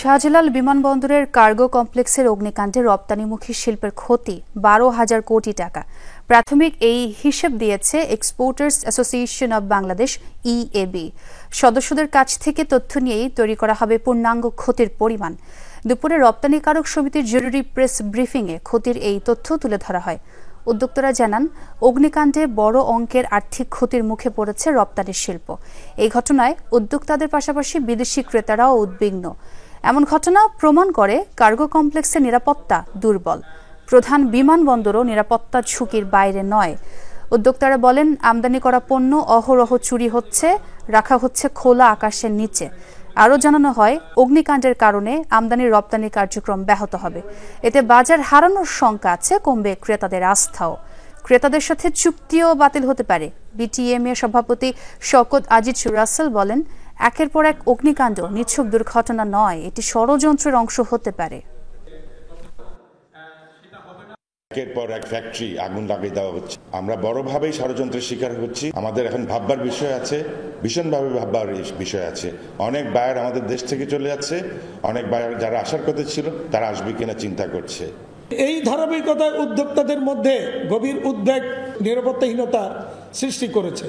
শাহজালাল বিমানবন্দরের কার্গো কমপ্লেক্সের অগ্নিকাণ্ডে রপ্তানিমুখী শিল্পের ক্ষতি 12,000 কোটি টাকা। প্রাথমিক এই হিসেব দিয়েছে exporters association of Bangladesh EAB. সদস্যদের কাছ থেকে তথ্য নিয়েই তৈরি করা হবে পূর্ণাঙ্গ ক্ষতির পরিমাণ। দুপুরে রপ্তানিকারক সমিতির জরুরি প্রেস ব্রিফিংয়ে ক্ষতির এই তথ্য তুলে ধরা হয়। উদ্যোক্তারা জানান, অগ্নিকাণ্ডে বড় অঙ্কের আর্থিক ক্ষতির মুখে পড়েছে রপ্তানি শিল্প। এই ঘটনায় উদ্যোক্তাদের পাশাপাশি বিদেশি ক্রেতারাও উদ্বিগ্ন। এমন ঘটনা প্রমাণ করে কার্গো কমপ্লেক্সের নিরাপত্তা দুর্বল। প্রধান বিমানবন্দরও নিরাপত্তা ঝুঁকির বাইরে নয়। উদ্যোক্তারা বলেন, আমদানি করা পণ্য অহরহ চুরি হচ্ছে, রাখা হচ্ছে খোলা আকাশের নিচে। আরও জানানো হয়, অগ্নিকাণ্ডের কারণে আমদানি রপ্তানি কার্যক্রম ব্যাহত হবে। এতে বাজার হারানোর শঙ্কা আছে, কমবে ক্রেতাদের আস্থাও। ক্রেতাদের সাথে চুক্তিও বাতিল হতে পারে। বিটিএমএ সভাপতি শওকত আজিজ রাসেল বলেন, একের পর এক অগ্নিকাণ্ড নিছক দুর্ঘটনা নয়, এটি ষড়যন্ত্রের অংশ হতে পারে। একের পর এক ফ্যাক্টরি আগুন লাগিয়ে দেওয়া হচ্ছে। আমরা বড়ভাবেই ষড়যন্ত্রের শিকার হচ্ছি। আমাদের এখন ভাববার বিষয় আছে, ভীষণভাবে ভাববার বিষয় আছে। অনেক বায়ার আমাদের দেশ থেকে চলে যাচ্ছে, অনেক বায়ার যারা আসার কথা ছিল তারা আসবে কিনা চিন্তা করছে। এই ধারাবাহিকতায় উদ্যোক্তাদের মধ্যে গভীর উদ্বেগ, নিরাপত্তাহীনতা সৃষ্টি করেছে।